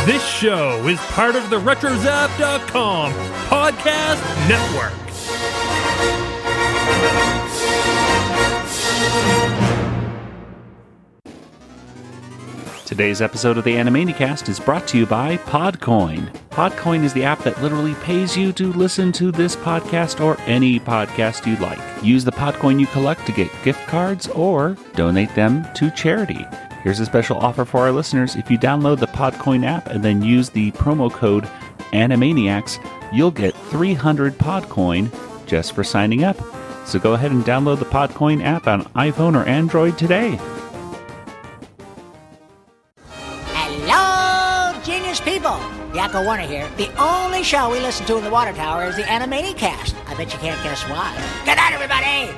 This show is part of the RetroZap.com podcast network. Today's episode of the Animanicast is brought to you by Podcoin. Podcoin is the app that literally pays you to listen to this podcast or any podcast you'd like. Use the Podcoin you collect to get gift cards or donate them to charity. Here's a special offer for our listeners. If you download the Podcoin app and then use the promo code Animaniacs, you'll get 300 Podcoin just for signing up. So go ahead and download the Podcoin app on iPhone or Android today. Hello, genius people! Yakko Warner here. The only show we listen to in the water tower is the Animanicast. I bet you can't guess why. Good night, everybody!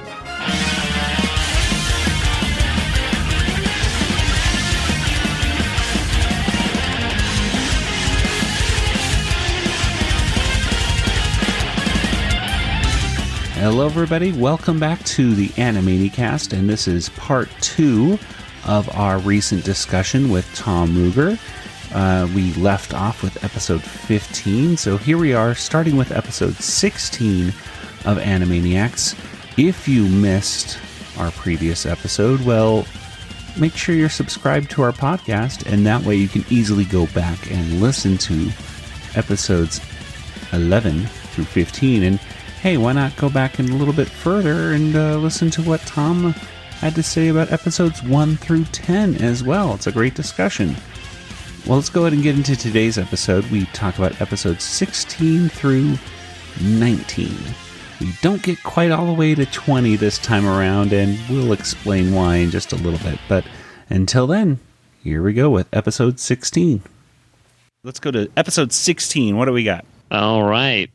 Hello, everybody. Welcome back to the Animanicast, and this is part 2 of our recent discussion with Tom Ruegger. We left off with episode 15, so here we are starting with episode 16 of Animaniacs. If you missed our previous episode, well, make sure you're subscribed to our podcast, and that way you can easily go back and listen to episodes 11 through 15. And hey, why not go back in a little bit further and listen to what Tom had to say about episodes 1 through 10 as well. It's a great discussion. Well, let's go ahead and get into today's episode. We talk about episodes 16 through 19. We don't get quite all the way to 20 this time around, and we'll explain why in just a little bit. But until then, here we go with episode 16. Let's go to episode 16. What do we got? All right.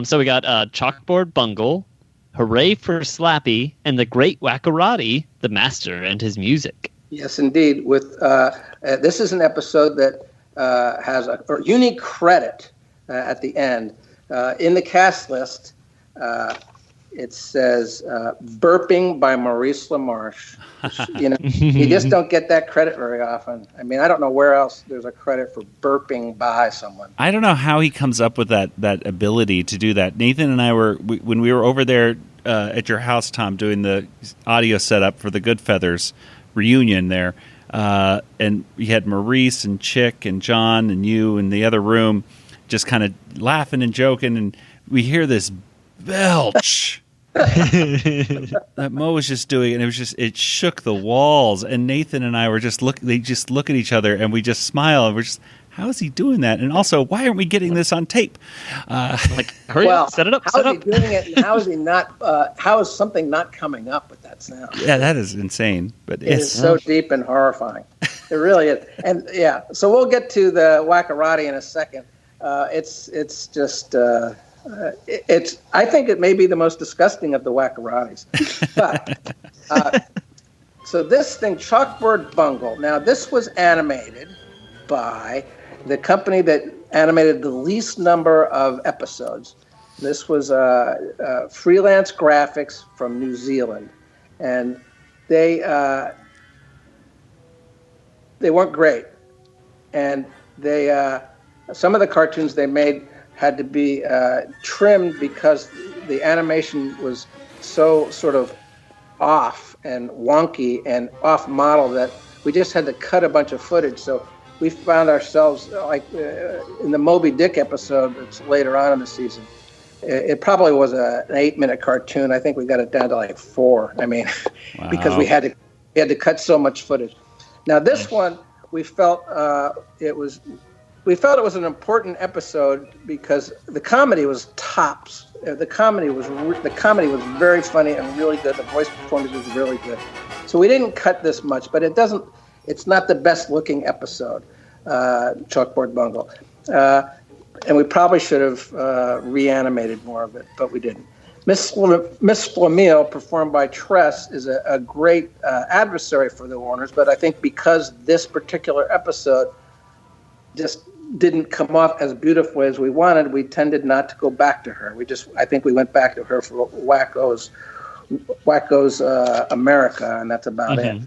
So we got Chalkboard Bungle, Hurray for Slappy, and the Great Wakko, the Master, and his music. Yes, indeed. With this is an episode that has a unique credit at the end. In the cast list, it says "Burping" by Maurice LaMarche. You know, you just don't get that credit very often. I mean, I don't know where else there's a credit for burping by someone. I don't know how he comes up with that ability to do that. Nathan and I when we were over there at your house, Tom, doing the audio setup for the Good Feathers reunion there, and we had Maurice and Chick and John and you in the other room just kind of laughing and joking, and we hear this belch that Mo was just doing, and it shook the walls, and Nathan and I were they just look at each other and we just smile, and we're just, how is he doing that? And also, why aren't we getting this on tape? Hurry up, set it up. How is he doing it? And how is he not? How is something not coming up with that sound? Yeah, that is insane. But it is so deep and horrifying. It really is. And yeah, so we'll get to the Wakko in a second. It's just. I think it may be the most disgusting of the Wakko. But so this thing, Chalkboard Bungle. Now this was animated by the company that animated the least number of episodes. This was freelance graphics from New Zealand, and they weren't great, and they some of the cartoons they made had to be trimmed because the animation was so sort of off and wonky and off model that we just had to cut a bunch of footage. So we found ourselves like in the Moby Dick episode that's later on in the season. It probably was an 8-minute cartoon. I think we got it down to like 4. I mean, wow. Because we had to cut so much footage. Now this one, we felt it was an important episode because the comedy was tops. The comedy was very funny and really good. The voice performance was really good. So we didn't cut this much, but it's not the best looking episode, Chalkboard Bungle. And we probably should have reanimated more of it, but we didn't. Miss Flamille, performed by Tress, is a great adversary for the Warners, but I think because this particular episode just didn't come off as beautifully as we wanted, we tended not to go back to her. I think we went back to her for Wakko's America, and that's about it.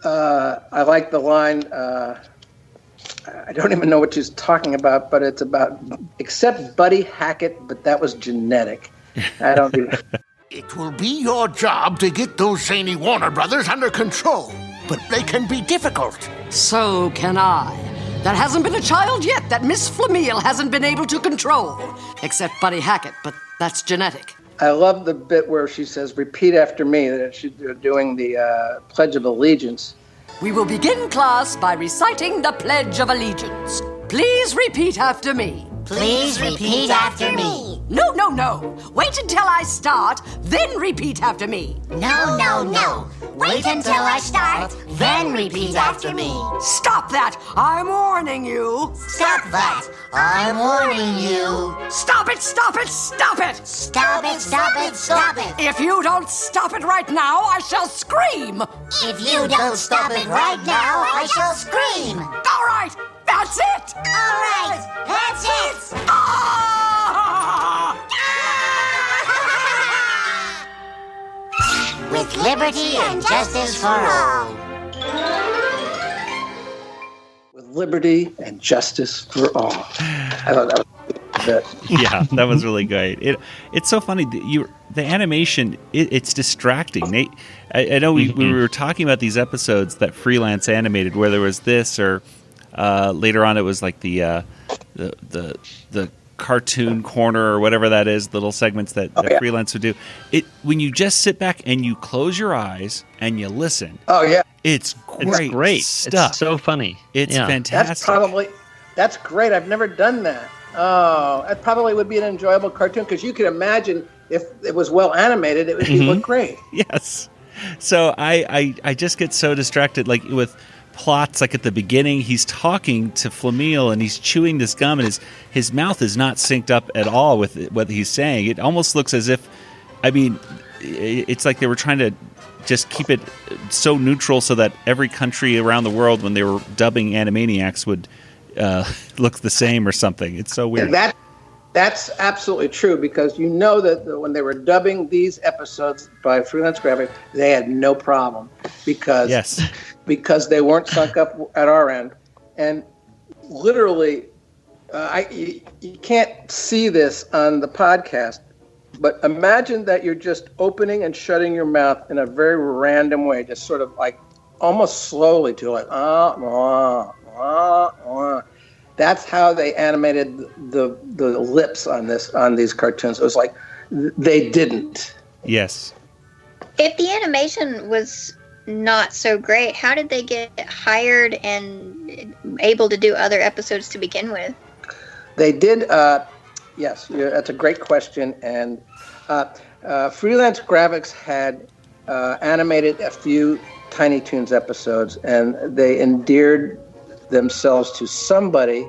I like the line. I don't even know what she's talking about, but it's about except Buddy Hackett, but that was genetic. I don't even. It will be your job to get those zany Warner Brothers under control, but they can be difficult. So can I. There hasn't been a child yet that Miss Flameel hasn't been able to control. Except Buddy Hackett, but that's genetic. I love the bit where she says, repeat after me, that she's doing the Pledge of Allegiance. We will begin class by reciting the Pledge of Allegiance. Please repeat after me. Please repeat after me. No, no, no. Wait until I start, then repeat after me. No, no, no. Wait until I start, then repeat after me. Stop that! I'm warning you. Stop that! I'm warning you. Stop it, stop it, stop it! Stop it, stop it, stop it. If you don't stop it right now, I shall scream. If you don't stop it right now, I shall scream. All right, that's it. All right, that's it. Ah! With liberty and justice for all. With liberty and justice for all. I thought that was good. Yeah, that was really great. It's so funny. The animation, it's distracting. I know we were talking about these episodes that Freelance animated, where there was this, or later on it was like the cartoon corner or whatever that is, little segments that Freelance would do. When you just sit back and you close your eyes and you listen. Oh yeah, it's great stuff. It's so funny. It's fantastic. That's great. I've never done that. Oh, that probably would be an enjoyable cartoon, because you can imagine if it was well animated, it would look great. Yes. So I just get so distracted, like with plots, like at the beginning, he's talking to Flameel and he's chewing this gum, and his mouth is not synced up at all with what he's saying. It almost looks as if, it's like they were trying to just keep it so neutral so that every country around the world, when they were dubbing Animaniacs, would look the same or something. It's so weird. That's absolutely true, because you know that when they were dubbing these episodes by Freelance Graphics, they had no problem because they weren't sunk up at our end. And literally, you can't see this on the podcast, but imagine that you're just opening and shutting your mouth in a very random way, just sort of like almost slowly to like, That's how they animated the lips on these cartoons. It was like they didn't. Yes. If the animation was not so great, how did they get hired and able to do other episodes to begin with? They did. Yes, that's a great question. And Freelance Graphics had animated a few Tiny Toons episodes, and they endeared themselves to somebody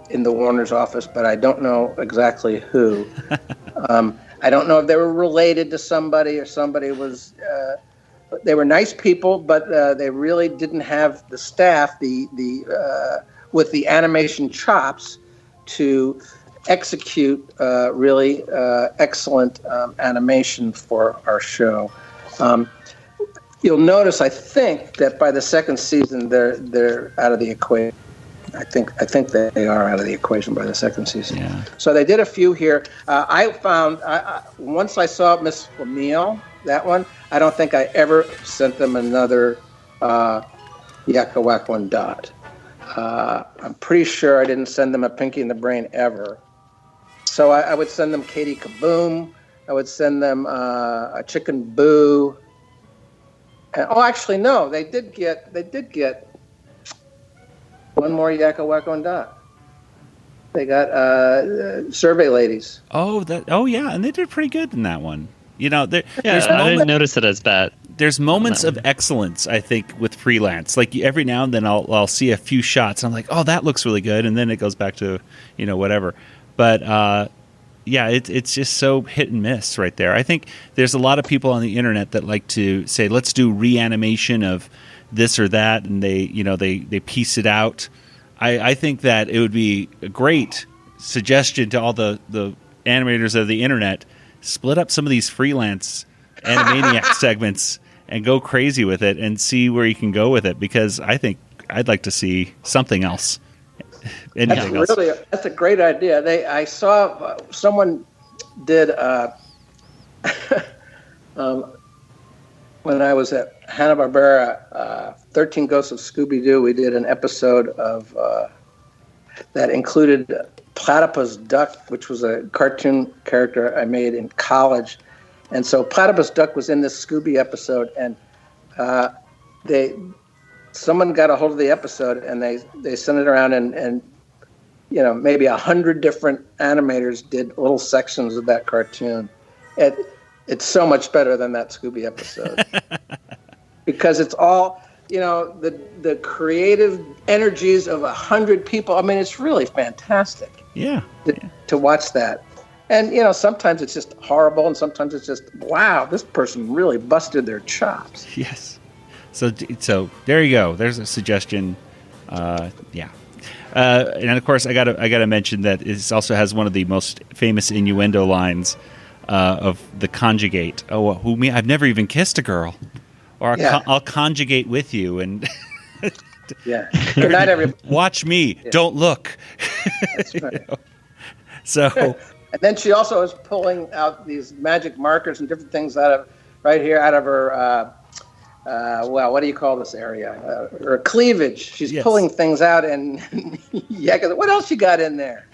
in the Warner's office, but I don't know exactly who. I don't know if they were related to somebody or somebody was. They were nice people, but they really didn't have the staff, with the animation chops to execute really excellent animation for our show. You'll notice, I think, that by the second season they're out of the equation. I think they are out of the equation by the second season. Yeah. So they did a few here. I found once I saw Miss Flameel, that one, I don't think I ever sent them another Yakko, Wakko, and Dot. I'm pretty sure I didn't send them a Pinky in the Brain ever. So I would send them Katie Kaboom. I would send them a Chicken Boo. And, actually, no, they did get one more Yakko, Wakko, and Dot. They got Survey Ladies. Oh yeah, and they did pretty good in that one. You know, I didn't notice it as bad. There's moments of excellence, I think, with Freelance. Like every now and then, I'll see a few shots, and I'm like, oh, that looks really good, and then it goes back to whatever. But yeah, it's just so hit and miss right there. I think there's a lot of people on the internet that like to say, let's do reanimation of this or that, and they piece it out. I think that it would be a great suggestion to all the animators of the internet: split up some of these Freelance Animaniac segments and go crazy with it and see where you can go with it, because I think I'd like to see something else. Anything else. That's a great idea. I saw someone did when I was at Hanna-Barbera, 13 Ghosts of Scooby-Doo, we did an episode of that included Platypus Duck, which was a cartoon character I made in college. And so Platypus Duck was in this Scooby episode, and someone got a hold of the episode, and they sent it around, and maybe 100 different animators did little sections of that cartoon. It's so much better than that Scooby episode because it's all, the creative energies of 100 people. I mean, it's really fantastic. Yeah. To watch that. And, sometimes it's just horrible, and sometimes it's just, wow, this person really busted their chops. Yes. So there you go. There's a suggestion. Yeah. And of course, I gotta mention that it also has one of the most famous innuendo lines of the conjugate. Oh, who me? I've never even kissed a girl, or I'll conjugate with you, and yeah. Not every. Watch me. Yeah. Don't look. That's right. So. And then she also is pulling out these magic markers and different things out of her. What do you call this area? Her cleavage. She's pulling things out, and what else you got in there?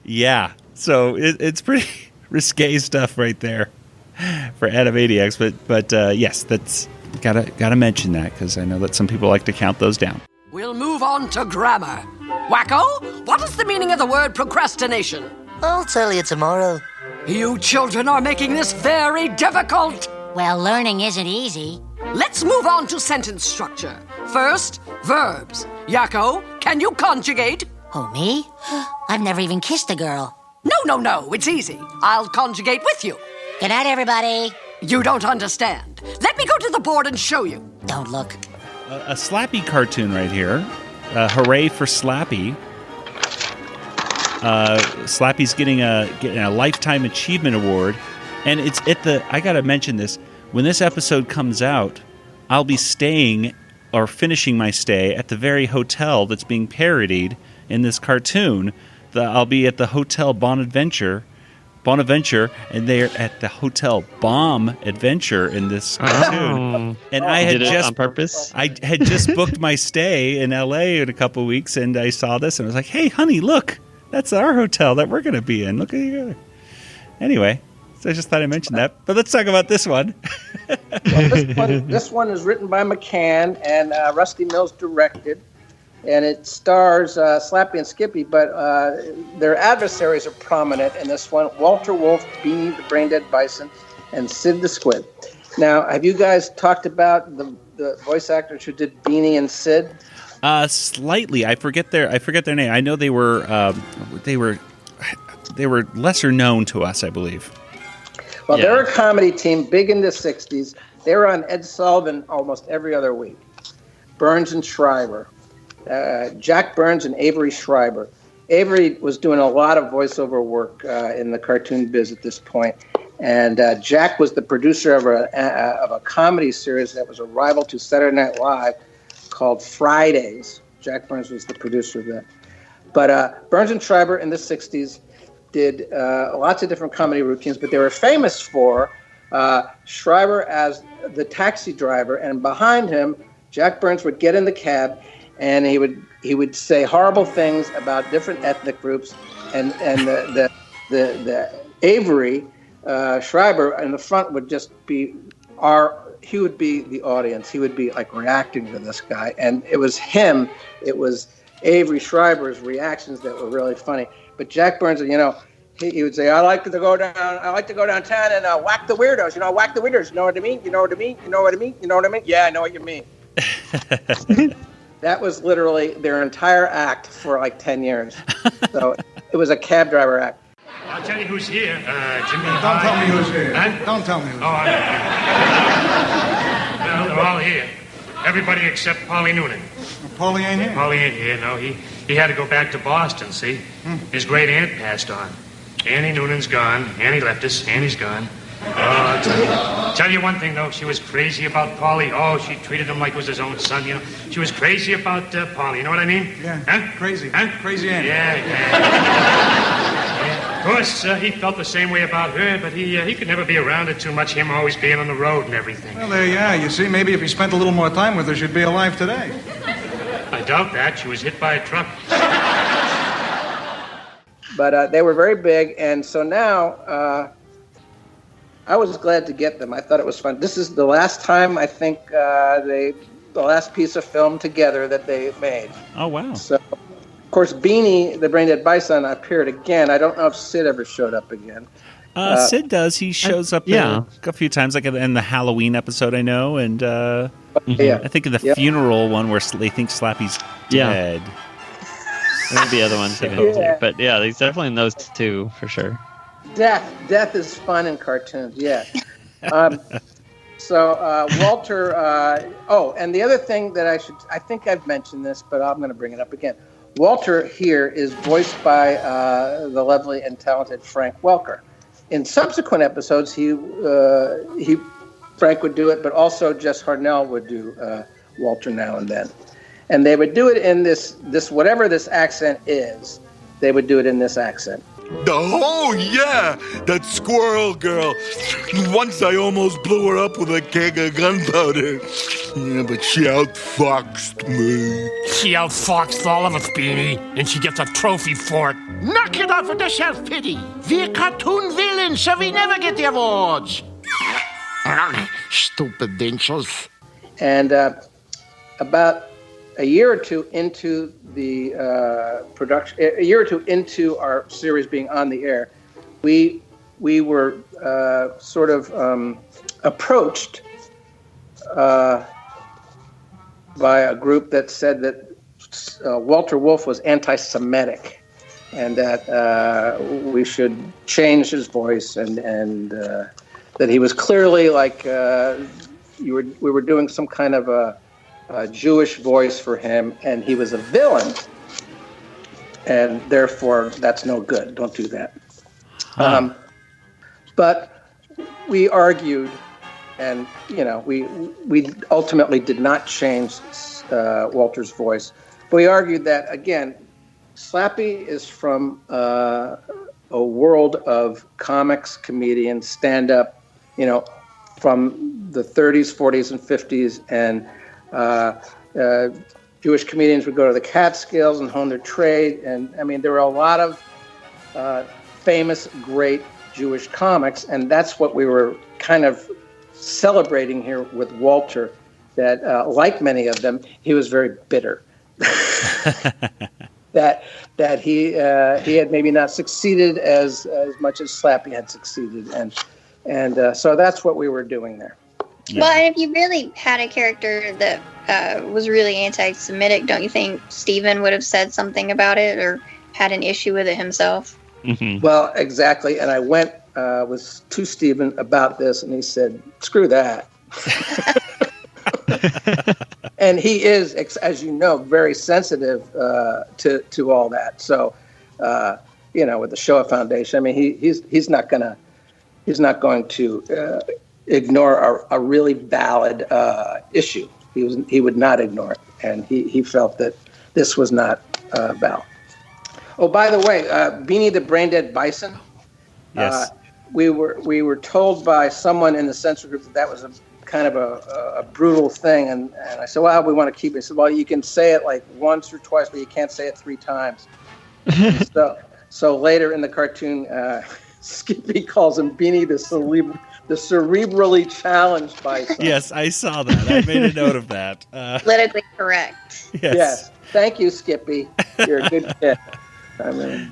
Yeah. So it's pretty risque stuff right there for Animaniacs, but yes, that's gotta mention that because I know that some people like to count those down. We'll move on to grammar. Wakko, what is the meaning of the word procrastination? I'll tell you tomorrow. You children are making this very difficult. Well, learning isn't easy. Let's move on to sentence structure. First, verbs. Yakko, can you conjugate? Oh, me? I've never even kissed a girl. No, it's easy. I'll conjugate with you. Good night, everybody. You don't understand. Let me go to the board and show you. Don't look. A Slappy cartoon right here. Hurray for Slappy. Slappy's getting a Lifetime Achievement Award. And it's I gotta mention this. When this episode comes out, I'll be staying or finishing my stay at the very hotel that's being parodied in this cartoon. I'll be at the Hotel Bonaventure, and they're at the Hotel Bomb Adventure in this cartoon. And I had on purpose. I had just booked my stay in LA in a couple of weeks, and I saw this, and I was like, "Hey, honey, look, that's our hotel that we're going to be in. Look at you." Anyway. So I just thought I'd mention that. But let's talk about this one. Well, this one is written by McCann, and Rusty Mills directed. And it stars Slappy and Skippy, but their adversaries are prominent in this one. Walter Wolf, Beanie the Brain-Dead Bison, and Sid the Squid. Now, have you guys talked about the voice actors who did Beanie and Sid? Slightly. I forget their name. I know they were lesser known to us, I believe. Well, they're a comedy team, big in the 60s. They were on Ed Sullivan almost every other week. Burns and Schreiber. Jack Burns and Avery Schreiber. Avery was doing a lot of voiceover work in the cartoon biz at this point. And Jack was the producer of a comedy series that was a rival to Saturday Night Live called Fridays. Jack Burns was the producer of that. But Burns and Schreiber in the 60s did lots of different comedy routines, but they were famous for Schreiber as the taxi driver, and behind him, Jack Burns would get in the cab, and he would say horrible things about different ethnic groups, and the Avery Schreiber in the front would just be he would be the audience. He would be like reacting to this guy, and it was Avery Schreiber's reactions that were really funny. But Jack Burns, he would say, I like to go downtown and whack the weirdos. Whack the weirdos. You know what I mean? You know what I mean? You know what I mean? You know what I mean? Yeah, I know what you mean. That was literally their entire act for like 10 years. So it was a cab driver act. I'll tell you who's here. Jimmy. Don't tell me who's here. Huh? Don't tell me who's here. Well, they're all here. Everybody except Polly Noonan. Well, Paulie ain't here. Paulie ain't here, no. He had to go back to Boston, see? His great aunt passed on. Annie Noonan's gone. Annie left us. Annie's gone. Tell you one thing, though. She was crazy about Polly. Oh, she treated him like it was his own son, you know. She was crazy about Polly. You know what I mean? Yeah. Huh? Crazy. Huh? Crazy Annie. Yeah. Of course, he felt the same way about her, but he could never be around her too much, him always being on the road and everything. Well, there you are. You see, maybe if he spent a little more time with her, she'd be alive today. I doubt that. She was hit by a truck. But they were very big, and so now I was glad to get them. I thought it was fun. This is the last time, I think, the last piece of film together that they made. Oh, wow. So, of course, Beanie, the Brain Dead Bison, appeared again. I don't know if Sid ever showed up again. Sid does. He shows up a few times, like in the Halloween episode, I know, and I think in the funeral one where they think Slappy's dead. Maybe the other ones too. But yeah, he's definitely in those two for sure. Death is fun in cartoons, yeah. So Walter, and the other thing that I think I've mentioned this, but I'm going to bring it up again. Walter here is voiced by the lovely and talented Frank Welker. In subsequent episodes, Frank would do it, but also Jess Hartnell would do Walter now and then. And they would do it in this whatever this accent is, they would do it in this accent. Oh, yeah, that squirrel girl. Once I almost blew her up with a keg of gunpowder. Yeah, but she outfoxed me. She outfoxed all of us, Beanie, and she gets a trophy for it. Knock it off with the self-pity. We're cartoon villains, so we never get the awards. Stupid dinchels. And about a year or two into the production, a year or two into our series being on the air, we were sort of approached by a group that said that Walter Wolf was anti-Semitic, and that we should change his voice, and that he was clearly like we were doing some kind of a Jewish voice for him, and he was a villain, and therefore that's no good. Don't do that. But we argued, and we ultimately did not change Walter's voice. But we argued that again, Slappy is from a world of comics, comedians, stand-up, from the 30s, 40s, and 50s, and Jewish comedians would go to the Catskills and hone their trade. And I mean, there were a lot of famous, great Jewish comics. And that's what we were kind of celebrating here with Walter, that like many of them, he was very bitter. that he had maybe not succeeded as much as Slappy had succeeded. And so that's what we were doing there. Yeah. Well, and if you really had a character that was really anti-Semitic, don't you think Steven would have said something about it or had an issue with it himself? Mm-hmm. Well, exactly. And I went to Steven about this, and he said, screw that. And he is, as you know, very sensitive to all that. So, with the Shoah Foundation, I mean, he's not going to ignore a really valid issue. He would not ignore it, and he felt that this was not valid. Oh, by the way, Beanie the Brain Dead Bison. Yes. We were told by someone in the censor group that was a kind of a brutal thing, and I said, well, we want to keep it. He said, well, you can say it like once or twice, but you can't say it 3 times. So later in the cartoon, Skippy calls him Beanie the cerebrally challenged bison. Yes, I saw that. I made a note of that. Politically correct. Yes. Thank you, Skippy. You're a good kid. I mean,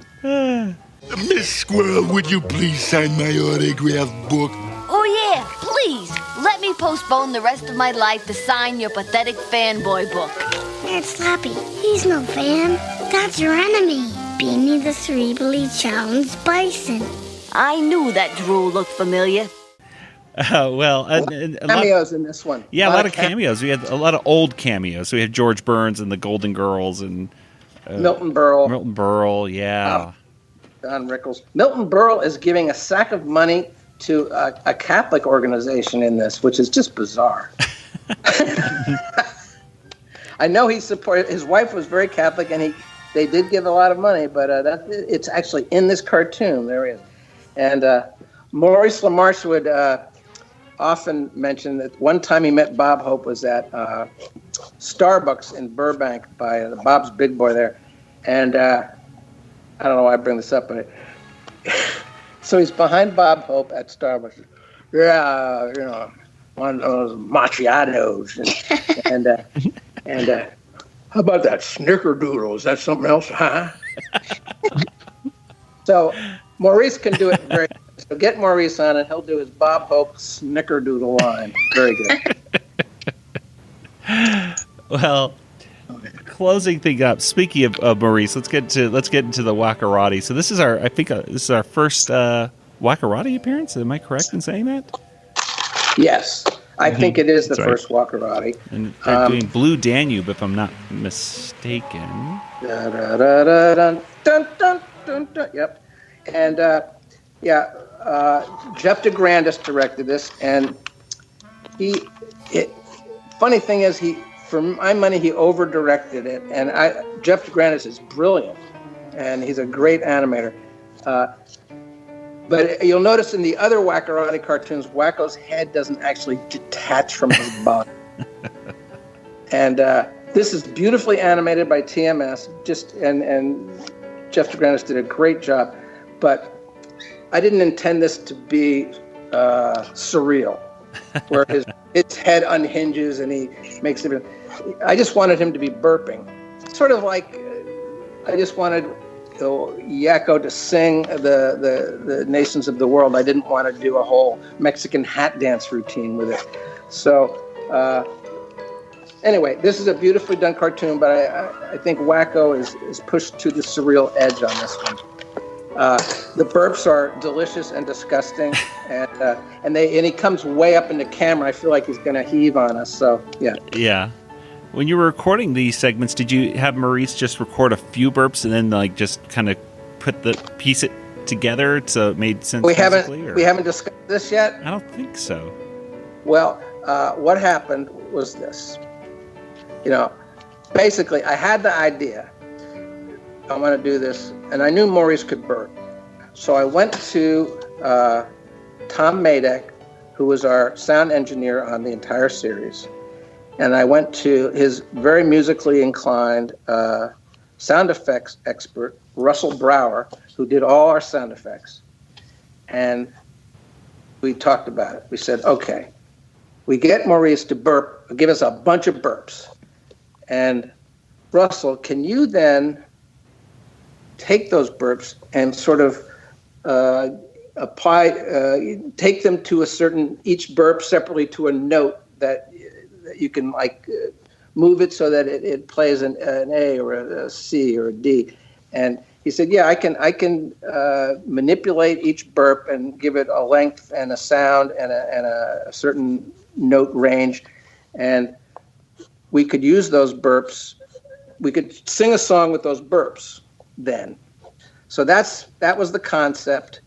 Miss Squirrel, would you please sign my autograph book? Oh, yeah, please. Let me postpone the rest of my life to sign your pathetic fanboy book. That's Slappy. He's no fan. That's your enemy. Beanie the cerebrally challenged bison. I knew that drool looked familiar. Cameos in this one. Yeah, a lot of cameos. We had a lot of old cameos. So we had George Burns and the Golden Girls and Milton Berle. Milton Berle, yeah. Don Rickles. Milton Berle is giving a sack of money to a Catholic organization in this, which is just bizarre. I know he supported. His wife was very Catholic, and they did give a lot of money, but it's actually in this cartoon. There he is. And Maurice LaMarche would often mention that one time he met Bob Hope was at Starbucks in Burbank by Bob's Big Boy there. And I don't know why I bring this up, but so he's behind Bob Hope at Starbucks. Yeah, one of those macchiatos. And how about that snickerdoodle? Is that something else, huh? So Maurice can do it very good. So get Maurice on, and he'll do his Bob Hope snickerdoodle line. Very good. Well, closing thing up. Speaking of Maurice, let's get into the Wakkarati. So this is our first Wakkarati appearance. Am I correct in saying that? Yes, I think it is the first Wakkarati. And they're doing Blue Danube, if I'm not mistaken. Yep. And Jeff DeGrandis directed this, and funny thing is, for my money, he over-directed it, and Jeff DeGrandis is brilliant, and he's a great animator. But you'll notice in the other Wakkarati cartoons, Wakko's head doesn't actually detach from his body. And this is beautifully animated by TMS, and Jeff DeGrandis did a great job. But I didn't intend this to be surreal, where his head unhinges and he makes it. I just wanted him to be burping, sort of like I just wanted Yakko to sing the nations of the world. I didn't want to do a whole Mexican hat dance routine with it. So anyway, this is a beautifully done cartoon, but I think Wakko is pushed to the surreal edge on this one. The burps are delicious and disgusting, and he comes way up in the camera. I feel like he's going to heave on us. So yeah. Yeah. When you were recording these segments, did you have Maurice just record a few burps and then just kind of piece it together so it made sense? We haven't discussed this yet. I don't think so. Well, what happened was this. Basically, I had the idea. I want to do this, and I knew Maurice could burp. So I went to Tom Madek, who was our sound engineer on the entire series, and I went to his very musically inclined sound effects expert, Russell Brower, who did all our sound effects. And we talked about it. We said, okay, we get Maurice to burp, give us a bunch of burps. And Russell, can you then take those burps and sort of take them to each burp separately to a note that you can move it so that it plays an A or a C or a D. And he said, yeah, I can manipulate each burp and give it a length and a sound and a certain note range. And we could use those burps. We could sing a song with those burps then. So that was the concept.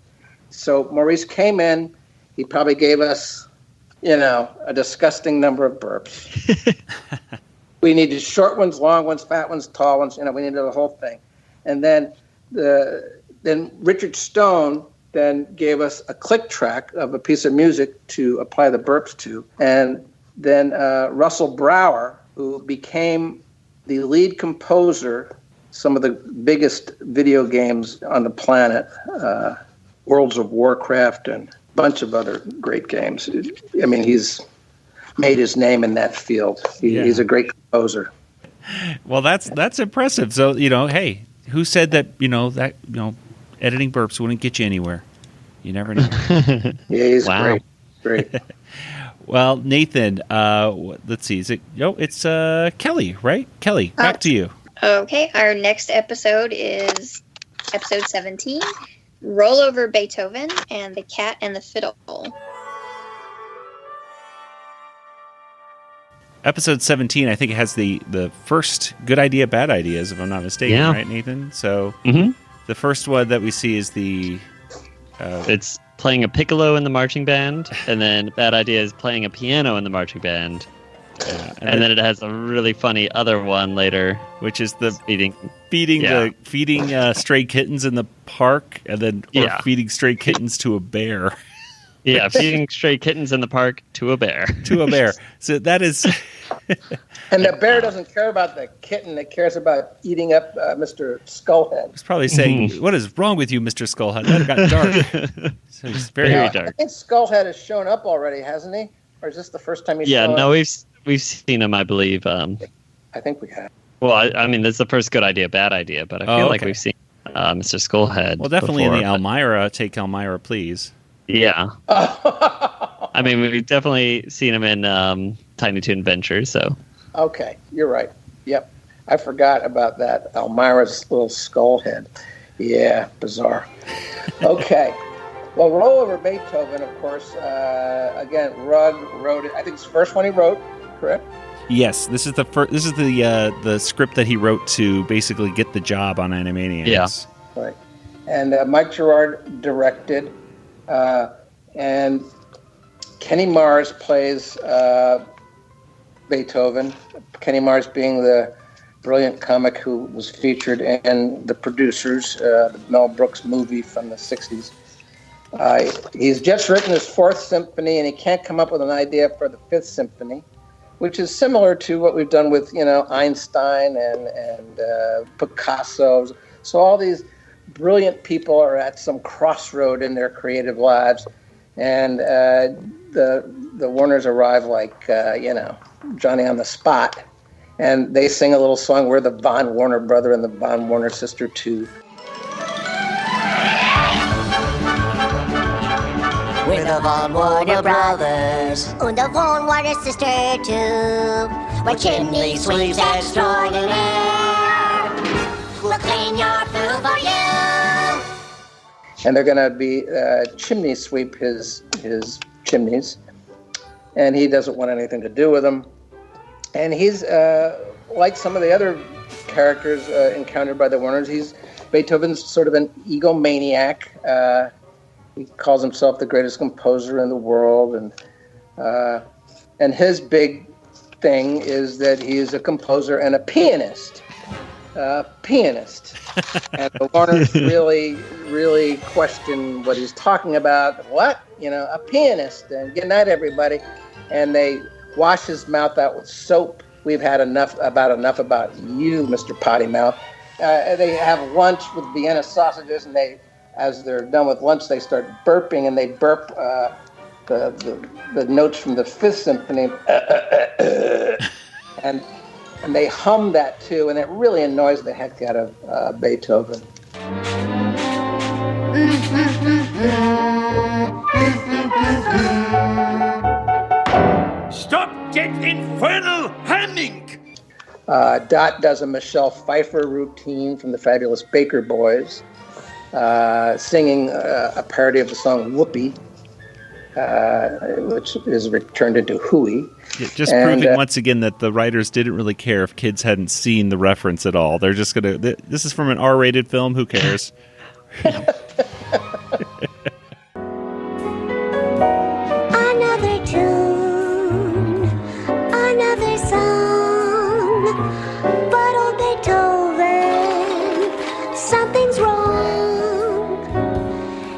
So Maurice came in. He probably gave us, a disgusting number of burps. We needed short ones, long ones, fat ones, tall ones. We needed the whole thing. And then Richard Stone then gave us a click track of a piece of music to apply the burps to. And then Russell Brower, who became the lead composer, some of the biggest video games on the planet, Worlds of Warcraft and a bunch of other great games. I mean, he's made his name in that field. He's a great composer. Well, that's impressive. So, hey, who said that, editing burps wouldn't get you anywhere? You never know. Yeah, he's great. Well, Nathan, let's see. It's Kelly, right? Kelly, back to you. Okay, our next episode is episode 17, Roll Over Beethoven and the Cat and the Fiddle. Episode 17, I think it has the first good idea, bad ideas, if I'm not mistaken, right, Nathan? So the first one that we see is it's playing a piccolo in the marching band, and then Bad Idea is playing a piano in the marching band. And then it has a really funny other one later, which is the feeding stray kittens in the park, and then feeding stray kittens to a bear. Yeah, feeding stray kittens in the park to a bear. To a bear. So that is... And the bear doesn't care about the kitten. It cares about eating up Mr. Skullhead. He's probably saying, what is wrong with you, Mr. Skullhead? That got dark. So it's very dark. I think Skullhead has shown up already, hasn't he? Or is this the first time he's shown no, up? we've seen him, I believe. I think we have. Well, I mean, this is the first good idea, bad idea, but I feel like we've seen Mr. Skullhead. Well, definitely before, in the Elmira. Take Elmira, please. Yeah. I mean, we've definitely seen him in Tiny Toon Adventures, so. Okay, you're right. Yep. I forgot about that. Elmira's little skull head. Yeah, bizarre. Okay. Well, Roll Over Beethoven, of course, again, Rugg wrote it. I think it's the first one he wrote, correct? Yes, this is the script that he wrote to basically get the job on Animaniacs. Yeah. Right. And Mike Gerard directed, and Kenny Mars plays Beethoven. Kenny Mars being the brilliant comic who was featured in The Producers, the Mel Brooks movie from the 60s. He's just written his 4th symphony, and he can't come up with an idea for the 5th symphony, which is similar to what we've done with, Einstein and Picasso. So all these brilliant people are at some crossroad in their creative lives, and the Warners arrive like, Johnny on the spot, and they sing a little song, We're the Von Warner brother and the Von Warner sister too. We're the Von Warner brothers and the Von Warner sister too. We're chimney sweeps extraordinaire. We'll clean your poo for you. And they're going to be chimney sweep his chimneys, and he doesn't want anything to do with them. And he's like some of the other characters encountered by the Warners. Beethoven's sort of an egomaniac. He calls himself the greatest composer in the world, and his big thing is that he is a composer and a pianist. And the Warners really, really question what he's talking about. What? A pianist. And good night, everybody. And they wash his mouth out with soap. We've had enough about you, Mr. Potty Mouth. They have lunch with Vienna sausages, and as they're done with lunch, they start burping, and they burp the notes from the 5th symphony. And they hum that too, and it really annoys the heck out of Beethoven. Stop that infernal humming! Dot does a Michelle Pfeiffer routine from the Fabulous Baker Boys, singing a parody of the song Whoopee, which is returned into Hooey. Just proving once again that the writers didn't really care if kids hadn't seen the reference at all. They're just going to... This is from an R-rated film. Who cares? Another tune, another song, but old Beethoven, something's wrong.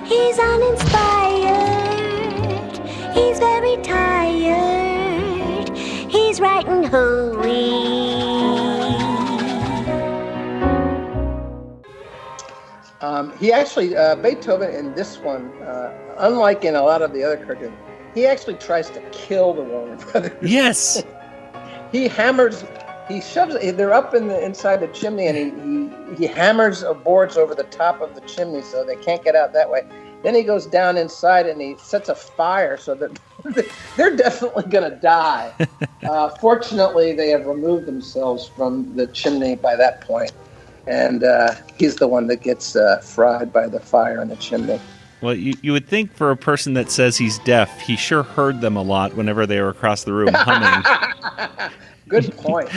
He's uninspired, he's very tired, he's writing hooey. He actually, Beethoven in this one, unlike in a lot of the other cartoons, he actually tries to kill the Warner Brothers. Yes. He shoves, they're up inside the chimney, and he hammers boards over the top of the chimney so they can't get out that way. Then he goes down inside and he sets a fire so that they're definitely going to die. Fortunately, they have removed themselves from the chimney by that point. And he's the one that gets fried by the fire in the chimney. Well, you would think for a person that says he's deaf, he sure heard them a lot whenever they were across the room humming. Good point.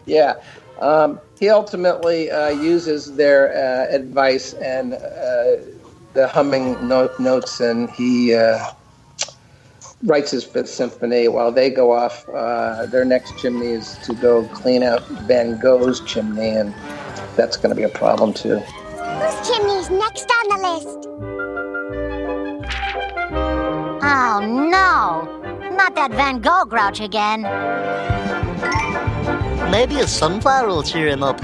Yeah. He ultimately uses their advice and the humming notes, and he writes his Fifth Symphony while they go off. Their next chimney is to go clean out Van Gogh's chimney, and that's going to be a problem too. Whose chimney's next on the list? Oh, no. Not that Van Gogh grouch again. Maybe a sunflower will cheer him up.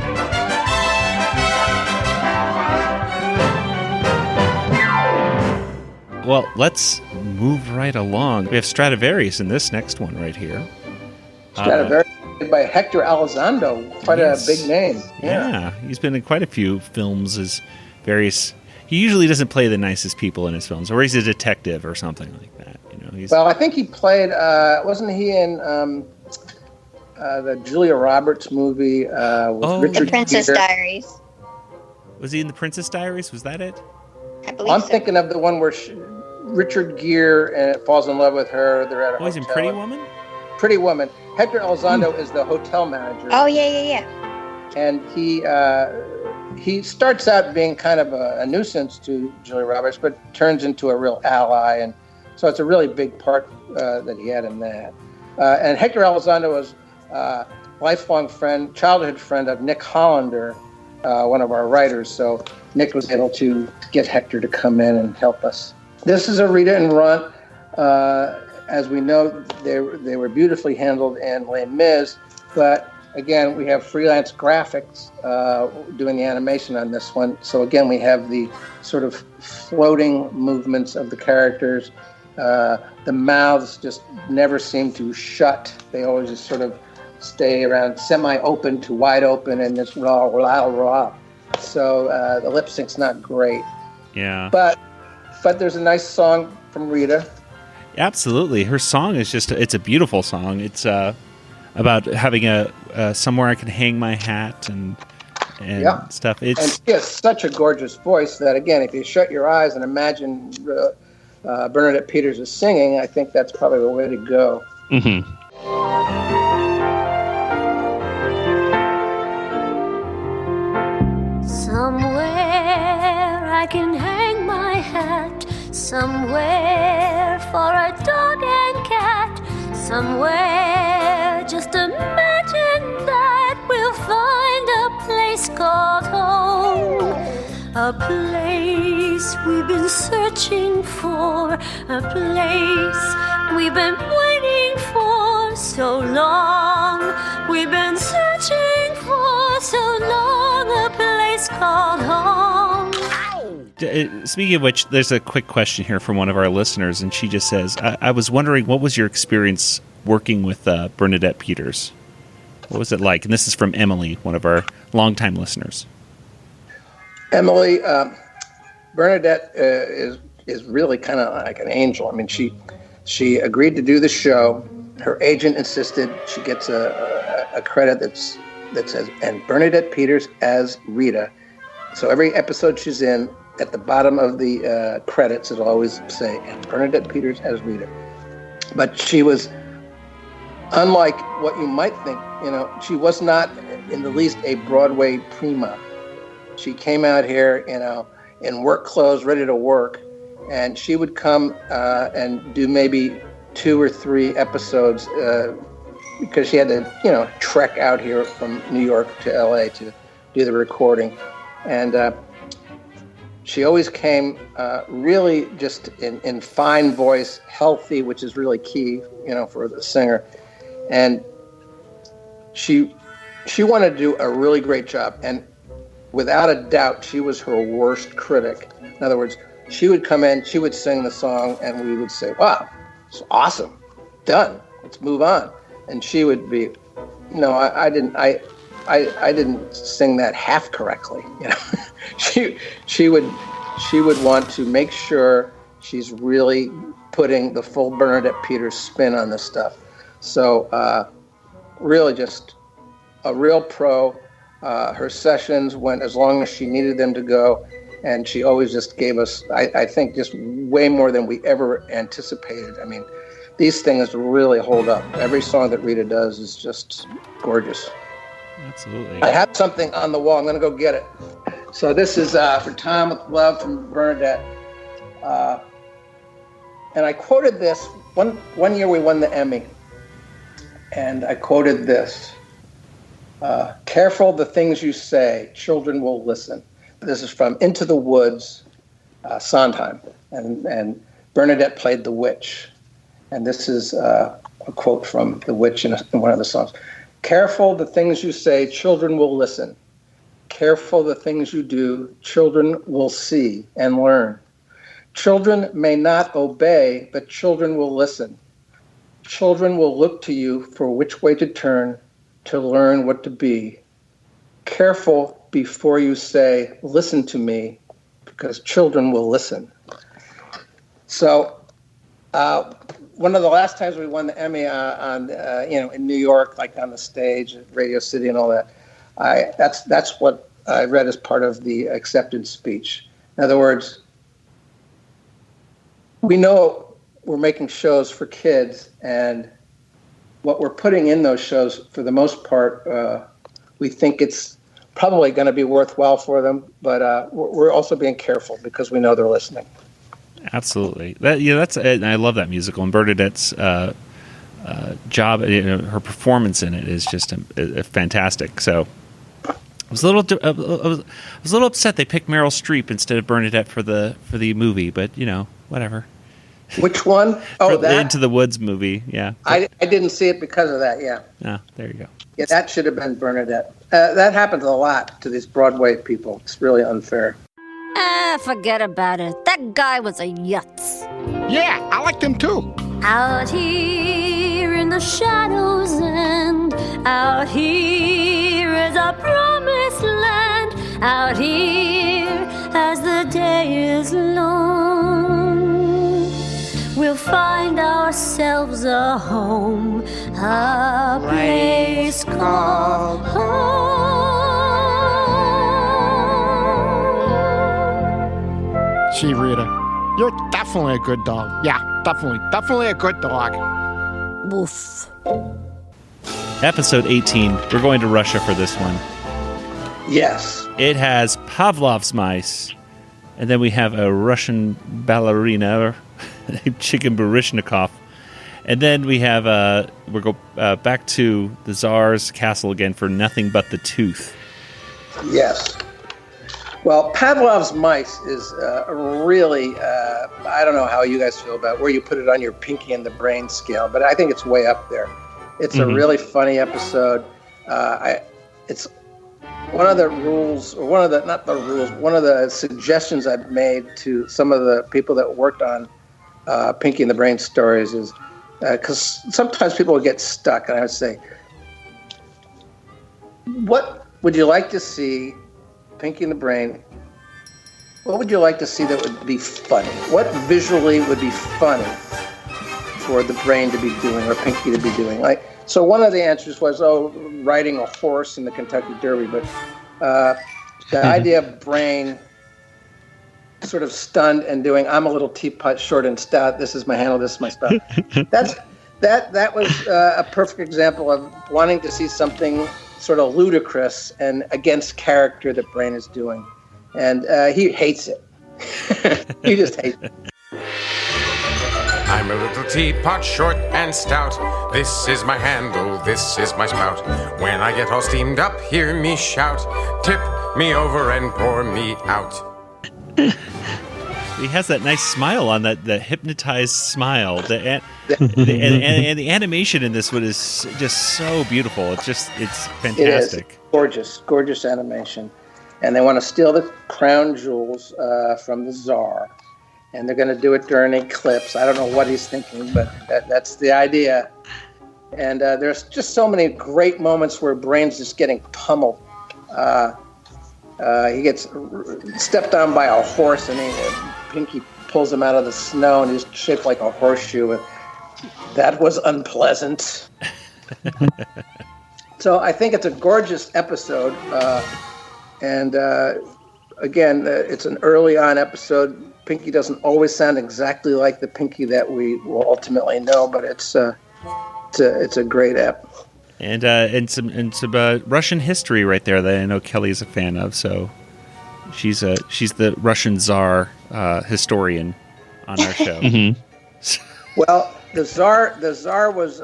Well, let's move right along. We have Stradivarius in this next one right here. Stradivarius by Hector Elizondo, quite a big name. Yeah, he's been in quite a few films as various. He usually doesn't play the nicest people in his films, or he's a detective or something like that. Well, I think he played. Wasn't he in the Julia Roberts movie with Richard The Princess Gere? Diaries. Was he in The Princess Diaries? Was that it? I believe I'm so. thinking of the one where Richard Gere falls in love with her. They're at a he's in hotel. Pretty Woman? Pretty Woman. Hector Elizondo is the hotel manager. Oh, yeah. And he starts out being kind of a nuisance to Julia Roberts, but turns into a real ally. And so it's a really big part that he had in that. And Hector Elizondo was a lifelong friend, childhood friend of Nick Hollander, one of our writers. So Nick was able to get Hector to come in and help us. This is a Rita and Runt. As we know, they were beautifully handled in Les Mis, but again, we have freelance graphics doing the animation on this one. So again, we have the sort of floating movements of the characters. The mouths just never seem to shut. They always just sort of stay around semi-open to wide open and just rah. So the lip sync's not great. Yeah. But there's a nice song from Rita. Absolutely. Her song is it's a beautiful song. It's about having a somewhere I can hang my hat and stuff. And she has such a gorgeous voice that, again, if you shut your eyes and imagine Bernadette Peters is singing, I think that's probably the way to go. Mm-hmm. Somewhere I can hang my hat, somewhere for a dog and cat, somewhere just imagine that we'll find a place called home, a place we've been searching for, a place we've been waiting for so long, we've been searching for so long, a place called home. Speaking of which, there's a quick question here from one of our listeners, and she just says, I was wondering, what was your experience working with Bernadette Peters? What was it like? And this is from Emily, one of our longtime listeners. Emily, Bernadette is really kind of like an angel. I mean, she agreed to do the show. Her agent insisted she gets a credit that says, and Bernadette Peters as Rita. So every episode she's in, at the bottom of the credits, it'll always say, and Bernadette Peters as Rita. But she was, unlike what you might think, she was not in the least a Broadway prima. She came out here, in work clothes, ready to work, and she would come and do maybe 2 or 3 episodes because she had to, trek out here from New York to LA to do the recording. And she always came really just in fine voice, healthy, which is really key, for the singer. And she wanted to do a really great job. And without a doubt, she was her worst critic. In other words, she would come in, she would sing the song, and we would say, wow, it's awesome. Done. Let's move on. And she would be, no, I didn't sing that half correctly. She would want to make sure she's really putting the full Bernadette Peters spin on this stuff. So really just a real pro. Her sessions went as long as she needed them to go, and she always just gave us, I think, just way more than we ever anticipated. I mean, these things really hold up. Every song that Rita does is just gorgeous. Absolutely. I have something on the wall. I'm going to go get it. So this is For Time with Love from Bernadette. And I quoted this, one year we won the Emmy, and I quoted this, careful the things you say, children will listen. This is from Into the Woods, Sondheim, and Bernadette played the witch. And this is a quote from the witch in one of the songs. Careful the things you say, children will listen. Careful the things you do, children will see and learn. Children may not obey, but children will listen. Children will look to you for which way to turn to learn what to be. Careful before you say, listen to me, because children will listen. So, one of the last times we won the Emmy in New York, like on the stage at Radio City and all that, that's what I read as part of the acceptance speech. In other words, we know we're making shows for kids, and what we're putting in those shows, for the most part, we think it's probably going to be worthwhile for them, but we're also being careful because we know they're listening. Absolutely. And I love that musical, and Bernadette's job, her performance in it is just fantastic. So I was a little upset they picked Meryl Streep instead of Bernadette for the movie, but whatever. Which one? Oh, the Into the Woods movie. Yeah, I didn't see it because of that. Yeah. Oh, there you go. Yeah, that should have been Bernadette. That happens a lot to these Broadway people. It's really unfair. Forget about it. That guy was a yutz. Yeah, I liked him too. Out here in the shadows and out here is a promised land. Out here as the day is long, we'll find ourselves a home, a place called home. Gee, Rita, you're definitely a good dog. Yeah, definitely a good dog. Woof. Episode 18. We're going to Russia for this one. Yes. It has Pavlov's mice, and then we have a Russian ballerina named Chicken Baryshnikov, and then we have we'll go back to the Tsar's castle again for Nothing But the Tooth. Yes. Well, Pavlov's mice is really, I don't know how you guys feel about where you put it on your Pinky and the Brain scale, but I think it's way up there. It's a really funny episode. It's one of the rules, or one of the suggestions I've made to some of the people that worked on Pinky and the Brain stories is, because sometimes people would get stuck, and I would say, what would you like to see Pinky and the Brain, what would you like to see that would be funny? What visually would be funny for the Brain to be doing or Pinky to be doing? So one of the answers was, riding a horse in the Kentucky Derby, but the idea of Brain sort of stunned and doing, I'm a little teapot, short and stout, this is my handle, this is my stuff. That was a perfect example of wanting to see something sort of ludicrous and against character that Brain is doing. And he hates it. He just hates it. I'm a little teapot, short and stout. This is my handle, this is my spout. When I get all steamed up, hear me shout. Tip me over and pour me out. He has that nice smile on that hypnotized smile. And the animation in this one is just so beautiful. It's fantastic. It is gorgeous animation. And they want to steal the crown jewels from the Tsar. And they're going to do it during an eclipse. I don't know what he's thinking, but that's the idea. And there's just so many great moments where Brain's just getting pummeled. He gets stepped on by a horse, and Pinky pulls him out of the snow, and he's shaped like a horseshoe. And that was unpleasant. So I think it's a gorgeous episode. And again, it's an early on episode. Pinky doesn't always sound exactly like the Pinky that we will ultimately know, but it's a great ep. And some Russian history right there that I know Kelly's a fan of. So she's the Russian Tsar historian. on our show. Well, the Tsar was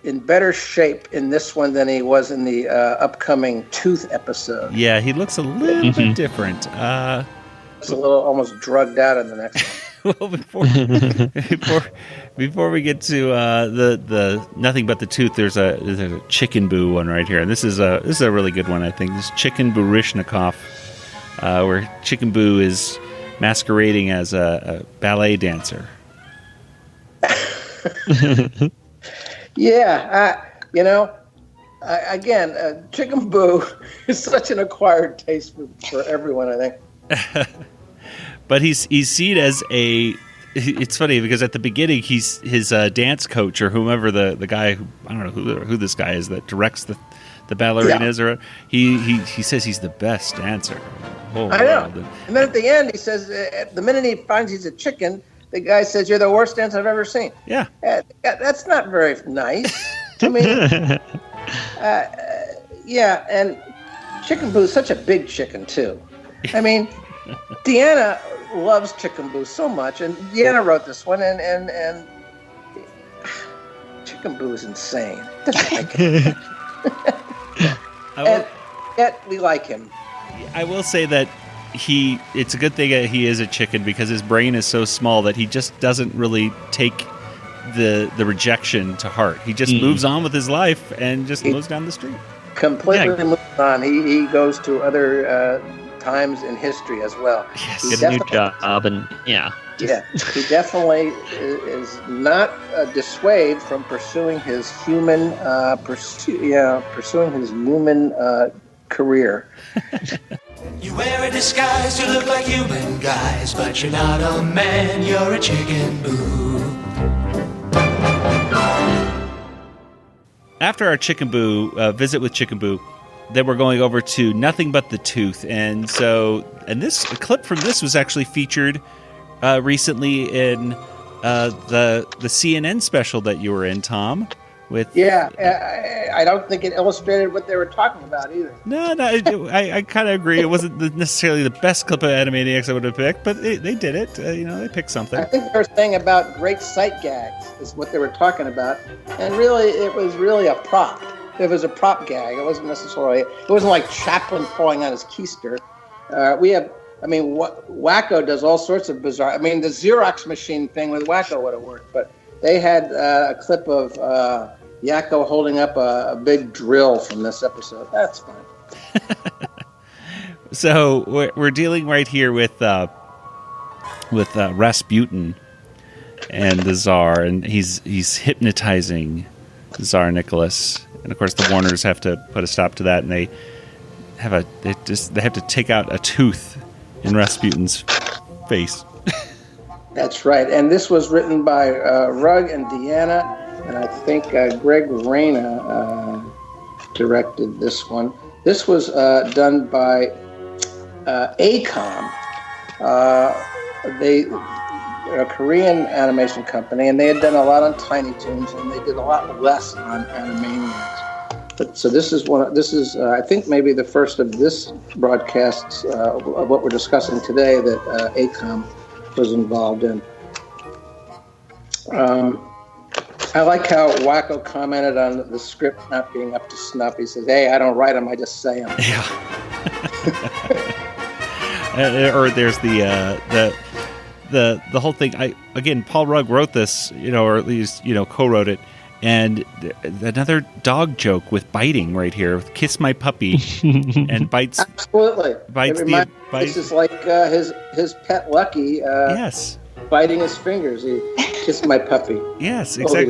in better shape in this one than he was in the upcoming Tooth episode. Yeah, he looks a little bit different. He's a little almost drugged out in the next one. Well, before we get to the Nothing But the Tooth, there's a Chicken Boo one right here, and this is a really good one, I think. This Chicken Burishnikov, where Chicken Boo is masquerading as a ballet dancer. Yeah, again, Chicken Boo is such an acquired taste for everyone, I think. But he's seen as a. It's funny because at the beginning his dance coach or whomever the guy I don't know who this guy is that directs the ballerinas or he says he's the best dancer. I know. And then at the end he says the minute he finds he's a chicken, the guy says you're the worst dancer I've ever seen. Yeah. That's not very nice. I mean, yeah, and Chicken Boo's such a big chicken too. I mean, Deanna loves Chicken Boo so much, and Deanna wrote this one, and Chicken Boo is insane. Doesn't like it. And yet we like him. I will say that it's a good thing that he is a chicken because his brain is so small that he just doesn't really take the rejection to heart. He just moves on with his life and just moves down the street. Completely moves on. He goes to other times in history as well. Yes, get a new job and Yeah, he definitely is not dissuaded from pursuing his human career. You wear a disguise to look like human guys, but you're not a man, you're a Chicken Boo. After our Chicken Boo visit with Chicken Boo, then we're going over to Nothing But the Tooth, and this a clip from this was actually featured recently in the CNN special that you were in, Tom. I don't think it illustrated what they were talking about either. No, I kind of agree. It wasn't necessarily the best clip of Animaniacs I would have picked, but they did it. They picked something. I think they were saying about great sight gags is what they were talking about, and really, it was really a prop. It was a prop gag. It wasn't necessarily. It wasn't like Chaplin falling on his keister. Wakko does all sorts of bizarre. I mean, the Xerox machine thing with Wakko would have worked, but they had a clip of Yakko holding up a big drill from this episode. That's fine. So we're dealing right here with Rasputin and the Tsar, and he's hypnotizing Tsar Nicholas. And of course, the Warners have to put a stop to that, and they have to take out a tooth in Rasputin's face. That's right, and this was written by Rugg and Deanna, and I think Greg Reyna directed this one. This was done by ACOM. They're a Korean animation company, and they had done a lot on Tiny Toons, and they did a lot less on Animaniacs. So this is I think maybe the first of this broadcasts of what we're discussing today that ACOM was involved in. I like how Wakko commented on the script not being up to snuff. He says, "Hey, I don't write them; I just say them." Yeah. Or there's the whole thing. Paul Rugg wrote this, or at least co-wrote it. And another dog joke with biting right here. Kiss my puppy, and bites. Absolutely. Bites This is like his pet Lucky. Yes. Biting his fingers. He kissed my puppy. Yes, exactly.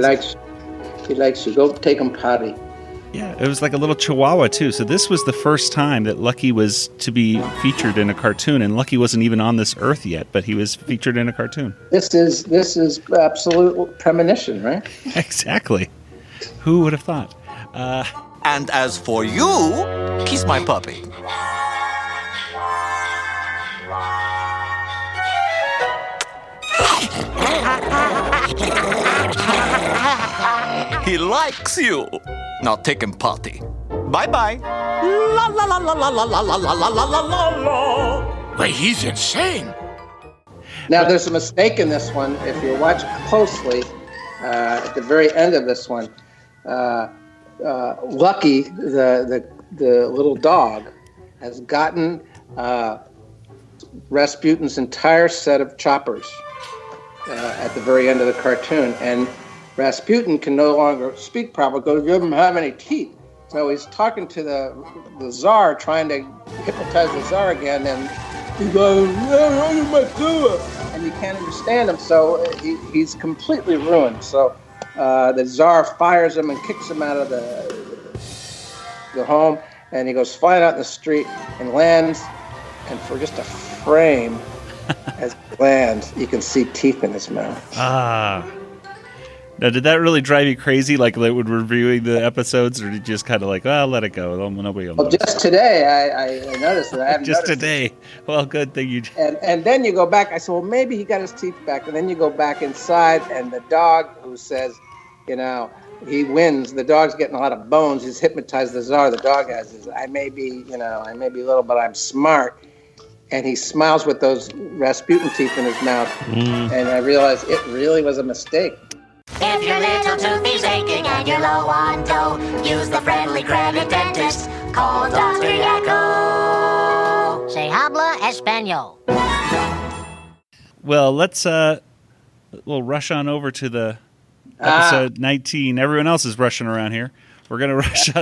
He likes you. Go take him potty. Yeah, it was like a little chihuahua too. So this was the first time that Lucky was to be featured in a cartoon, and Lucky wasn't even on this earth yet, but he was featured in a cartoon. This is absolute premonition, right? Exactly. Who would have thought? And as for you, kiss my puppy. He likes you. Now take him potty. Bye-bye. La la la la la la la la la la la la. Wait, he's insane. Now, there's a mistake in this one. If you watch closely, at the very end of this one, Lucky, the little dog, has gotten Rasputin's entire set of choppers at the very end of the cartoon. And Rasputin can no longer speak properly because he doesn't have any teeth. So he's talking to the Tsar, trying to hypnotize the Tsar again, and he's going, and you can't understand him. So he's completely ruined. So the Tsar fires him and kicks him out of the home, and he goes flying out in the street and lands, and for just a frame as he lands, you can see teeth in his mouth. Now, did that really drive you crazy, like when reviewing the episodes, or did you just kind of like, well, let it go, nobody will notice? Just today, I noticed that. I haven't just noticed today. it. Well, good thing you. And then you go back. I said, well, maybe he got his teeth back. And then you go back inside, and the dog who says, he wins. The dog's getting a lot of bones. He's hypnotized the Tsar. The dog has. I may be little, but I'm smart. And he smiles with those Rasputin teeth in his mouth. And I realized it really was a mistake. If your little tooth is aching and you're low on dough, use the friendly credit dentist called Dr. Yakko. Se habla español. Well, we'll rush on over to the episode 19. Everyone else is rushing around here. We're going to rush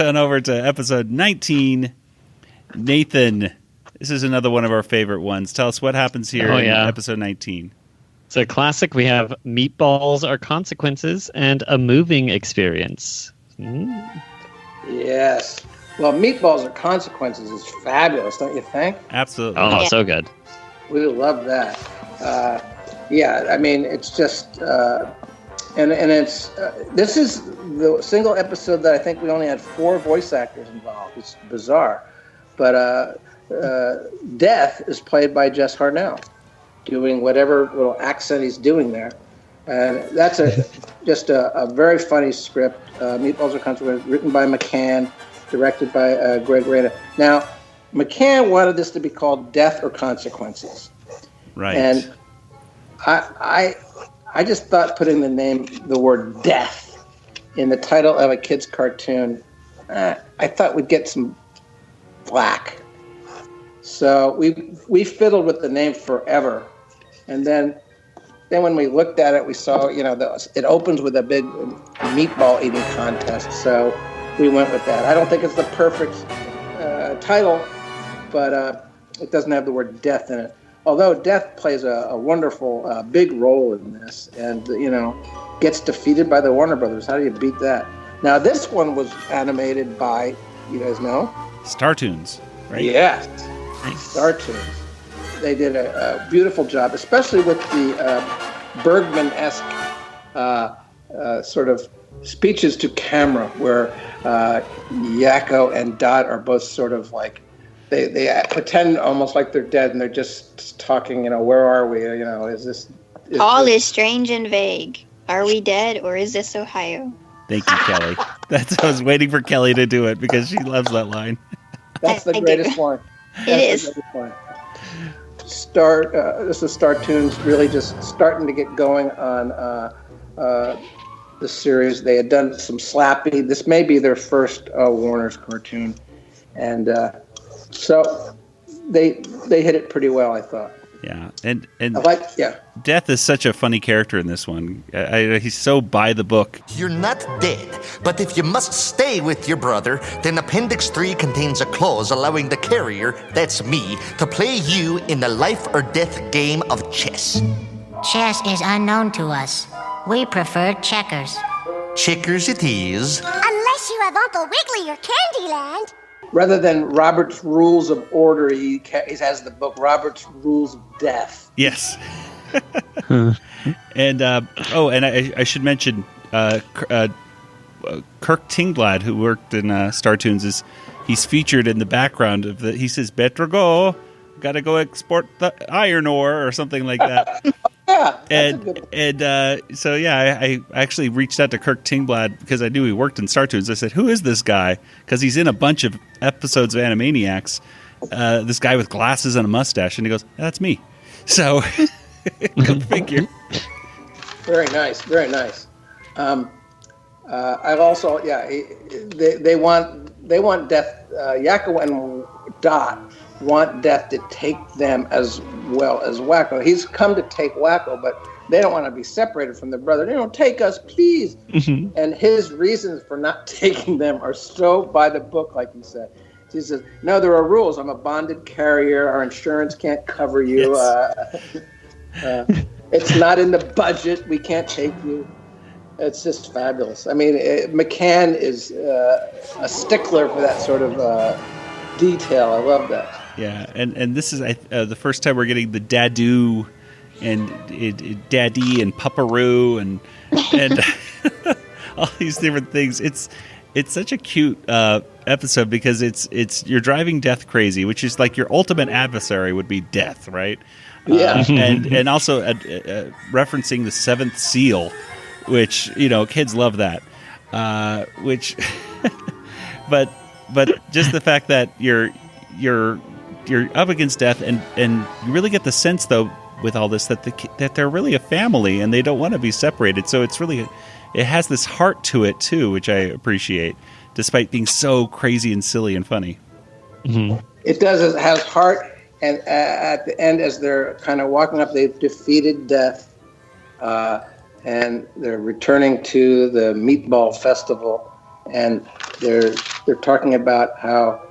on over to episode 19. Nathan, this is another one of our favorite ones. Tell us what happens here in episode 19. It's a classic. We have Meatballs Are Consequences and a moving experience. Yes. Well, Meatballs Are Consequences is fabulous, don't you think? Absolutely. Oh, so good. We love that. I mean, it's just... and it's... this is the single episode that I think we only had 4 voice actors involved. It's bizarre. But Death is played by Jess Harnell, doing whatever little accent he's doing there. And that's just a very funny script. Meatballs Are Consequences, written by McCann, directed by Greg Rada. Now, McCann wanted this to be called Death or Consequences. Right. And I just thought putting the word death in the title of a kid's cartoon, I thought we'd get some flack. So we fiddled with the name forever. And then when we looked at it, we saw, it opens with a big meatball eating contest. So we went with that. I don't think it's the perfect title, but it doesn't have the word death in it. Although Death plays a wonderful big role in this and, gets defeated by the Warner Brothers. How do you beat that? Now, this one was animated by, you guys know? Startoons, right? Yes. Nice. Startoons. They did a beautiful job, especially with the Bergman-esque sort of speeches to camera, where Yakko and Dot are both sort of like, they pretend almost like they're dead, and they're just talking, where are we? Is this... All is strange and vague. Are we dead, or is this Ohio? Thank you, Kelly. I was waiting for Kelly to do it, because she loves that line. That's the greatest one. It is. This is Startoons really just starting to get going on the series. They had done some Slappy. This may be their first Warner's cartoon, and so they hit it pretty well, I thought. Yeah, and Death is such a funny character in this one. He's so by the book. You're not dead, but if you must stay with your brother, then Appendix 3 contains a clause allowing the carrier, that's me, to play you in the life or death game of chess. Chess is unknown to us. We prefer checkers. Checkers it is. Unless you have Uncle Wiggily or Candyland. Rather than Robert's Rules of Order, he has the book Robert's Rules of Death. Yes. And I should mention Kirk Tingblad, who worked in Startoons, he's featured in the background of he says, "Better go, gotta go export the iron ore," or something like that. Yeah, I actually reached out to Kirk Tingblad because I knew he worked in Startoons. I said, "Who is this guy?" Because he's in a bunch of episodes of Animaniacs, this guy with glasses and a mustache, and he goes, "That's me." So, go figure. Very nice, very nice. I've also, they want Death. Yakko and Dot want Death to take them as well as Wakko. He's come to take Wakko, but they don't want to be separated from their brother. They don't take us, please. Mm-hmm. And his reasons for not taking them are so by the book, like you said. He says, "No, there are rules. I'm a bonded carrier. Our insurance can't cover you. Yes. It's not in the budget. We can't take you." It's just fabulous. I mean, McCann is a stickler for that sort of detail. I love that. Yeah, and this is the first time we're getting the Dadu and Daddy and Paparoo and all these different things. It's such a cute episode because it's you're driving Death crazy, which is like your ultimate adversary would be Death, right? Yeah, and also referencing the seventh seal, which kids love that. But just the fact that you're up against Death, and you really get the sense though with all this that they're really a family and they don't want to be separated. So it's really it has this heart to it too, which I appreciate, despite being so crazy and silly and funny. Mm-hmm. It does. It has heart, and at the end, as they're kind of walking up, they've defeated Death, and they're returning to the Meatball Festival, and they're talking about how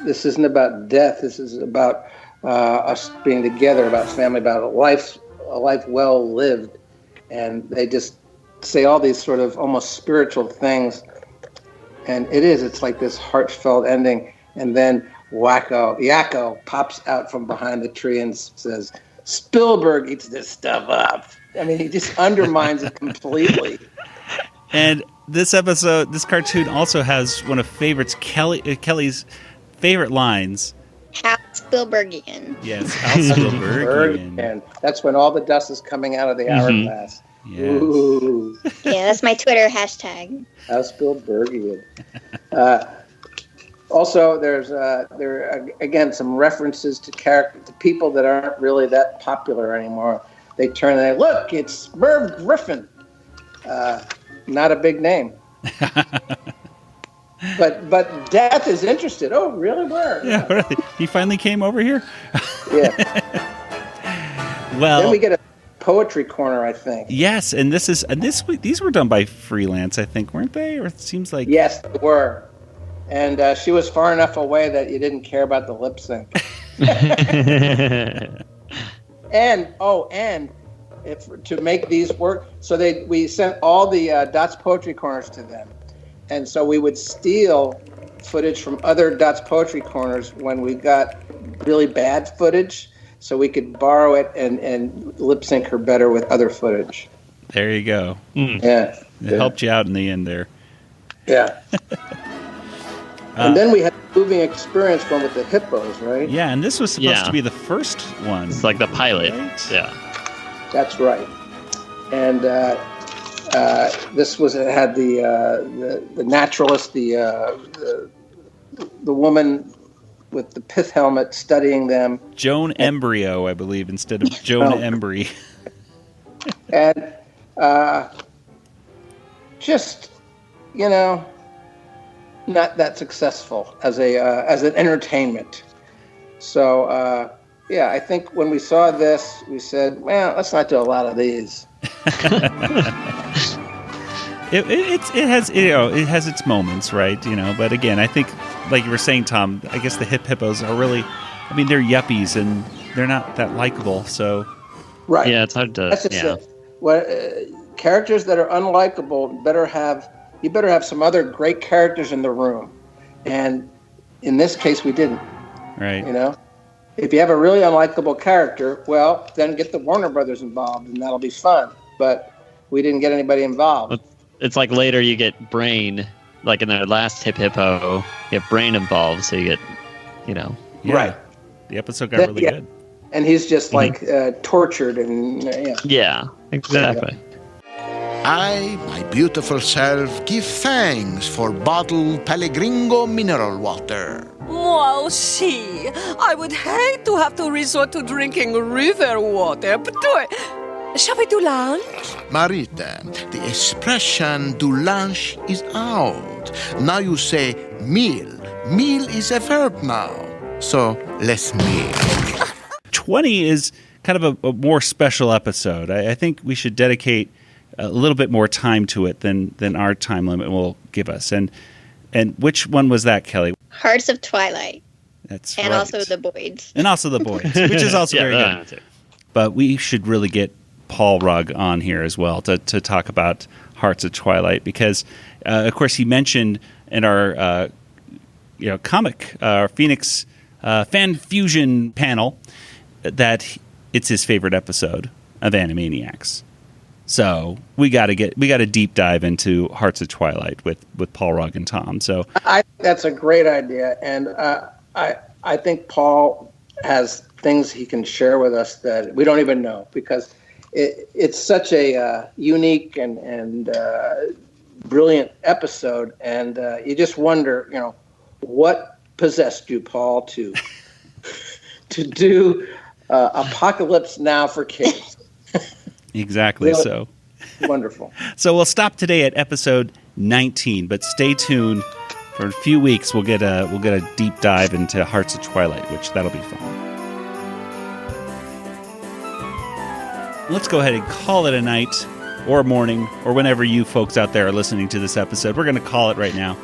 this isn't about death. This is about us being together, about family, about a life well lived. And they just say all these sort of almost spiritual things. And it's like this heartfelt ending. And then Yakko pops out from behind the tree and says, "Spielberg eats this stuff up." I mean, he just undermines it completely. And this cartoon also has one of Kelly's favorite lines. How Spielbergian. Yes, how Spielbergian. And that's when all the dust is coming out of the hourglass. Yes. Ooh. Yeah, that's my Twitter hashtag. How Spielbergian. Also, there's again some references to people that aren't really that popular anymore. They turn and look, it's Merv Griffin. Not a big name. But Death is interested. Oh, really? Where? Yeah, really? He finally came over here? Yeah. Well, then we get a poetry corner, I think. Yes, and these were done by freelance, I think, weren't they? Or it seems like yes, they were. And she was far enough away that you didn't care about the lip sync. And to make these work, so we sent all the Dots Poetry Corners to them. And so we would steal footage from other Dots Poetry Corners when we got really bad footage, so we could borrow it and lip sync her better with other footage. There you go. Mm. Yeah. It helped you out in the end there. Yeah. And then we had a moving experience one with the hippos, right? Yeah, and this was supposed to be the first one. It's like the pilot. Right? Yeah. That's right. And this had the naturalist, the woman with the pith helmet studying them. Joan Embryo, I believe, instead of Joan Embry. And just, not that successful as an entertainment. So, I think when we saw this, we said, well, let's not do a lot of these. It has its moments, right? But again, I think, like you were saying, Tom, I guess the hippos are really, they're yuppies and they're not that likable. So, right, yeah, it's hard to. That's just it. Well, characters that are unlikable you better have some other great characters in the room, and in this case, we didn't. Right. If you have a really unlikable character, well, then get the Warner Brothers involved, and that'll be fun. But we didn't get anybody involved. It's like later you get Brain, like in their last Hippo, you get Brain involved, so you get, Yeah. Right. The episode got really good. And he's just like tortured and Yeah, exactly. I, my beautiful self, give thanks for bottled Pellegrino mineral water. Well, see, I would hate to have to resort to drinking river water, but shall we do lunch? Marita, the expression do lunch is out. Now you say meal. Meal is a verb now. So let's meal. 20 is kind of a more special episode. I think we should dedicate a little bit more time to it than our time limit will give us. And which one was that, Kelly? Hearts of Twilight. That's and right. also the Boyds. And also the Boyds, which is also very good. But we should really get Paul Rugg on here as well to talk about Hearts of Twilight because, of course, he mentioned in our comic Phoenix fan fusion panel that it's his favorite episode of Animaniacs. So we got to deep dive into Hearts of Twilight with Paul Rugg and Tom. So I think that's a great idea, and I think Paul has things he can share with us that we don't even know because it's such a unique and brilliant episode, and you just wonder, what possessed you, Paul, to do Apocalypse Now for kids. Exactly. Really so wonderful. So we'll stop today at episode 19, but stay tuned for a few weeks. We'll get a deep dive into Hearts of Twilight, which that'll be fun. Let's go ahead and call it a night or morning or whenever you folks out there are listening to this episode. We're going to call it right now.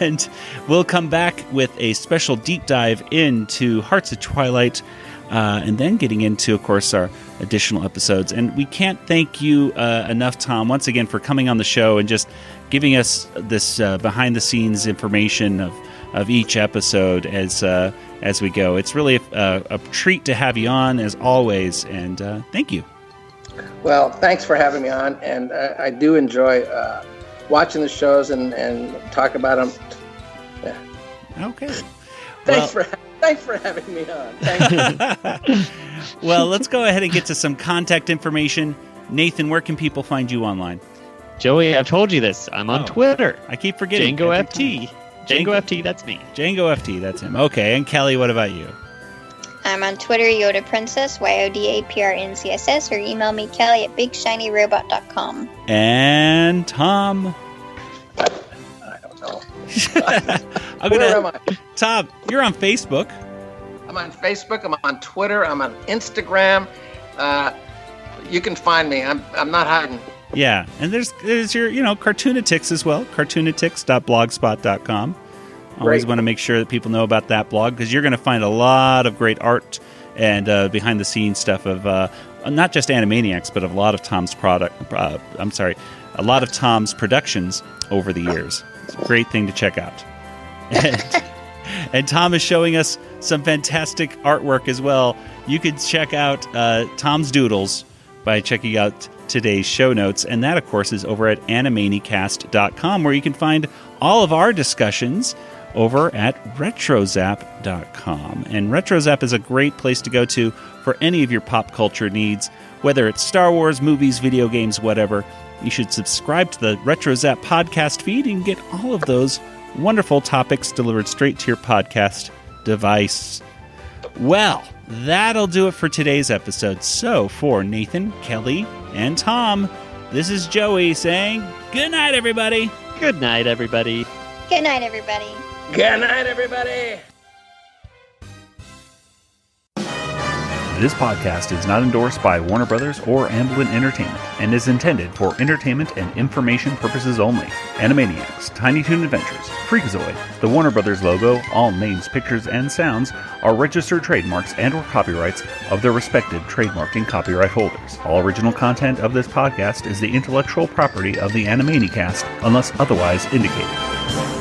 And we'll come back with a special deep dive into Hearts of Twilight and then getting into, of course, our additional episodes. And we can't thank you enough, Tom, once again for coming on the show and just giving us this behind-the-scenes information of each episode as we go. It's really a treat to have you on, as always, and thank you. Well, thanks for having me on, and I do enjoy watching the shows and talk about them. Yeah. Okay. Thanks for having me on. Thank you. Well, let's go ahead and get to some contact information. Nathan, where can people find you online? Joey, I've told you this. I'm on Twitter. I keep forgetting. Django FT. Django FT, that's me. Django FT, that's him. Okay, and Kelly, what about you? I'm on Twitter, Yoda Princess, YODAPRNCSS, or email me, Kelly, at BigShinyRobot.com. And Tom? I don't know. Where am I? Tom, you're on Facebook. I'm on Facebook. I'm on Twitter. I'm on Instagram. You can find me. I'm not hiding. Yeah, and there's your Cartoonatics as well. Cartoonatics.blogspot.com. Always want to make sure that people know about that blog because you're going to find a lot of great art and behind the scenes stuff of not just Animaniacs, but of a lot of Tom's a lot of Tom's productions over the years. It's a great thing to check out. And Tom is showing us some fantastic artwork as well. You could check out Tom's Doodles by checking out today's show notes. And that, of course, is over at animanicast.com, where you can find all of our discussions over at retrozap.com. And RetroZap is a great place to go to for any of your pop culture needs, whether it's Star Wars, movies, video games, whatever. You should subscribe to the RetroZap podcast feed and get all of those wonderful topics delivered straight to your podcast device. Well, that'll do it for today's episode. So for Nathan, Kelly, and Tom, this is Joey saying good night, everybody. Good night, everybody. Good night, everybody. Good night, everybody. This podcast is not endorsed by Warner Brothers or Amblin Entertainment and is intended for entertainment and information purposes only. Animaniacs, Tiny Toon Adventures, Freakazoid, the Warner Brothers logo, all names, pictures, and sounds are registered trademarks and or copyrights of their respective trademark and copyright holders. All original content of this podcast is the intellectual property of the Animanicast unless otherwise indicated.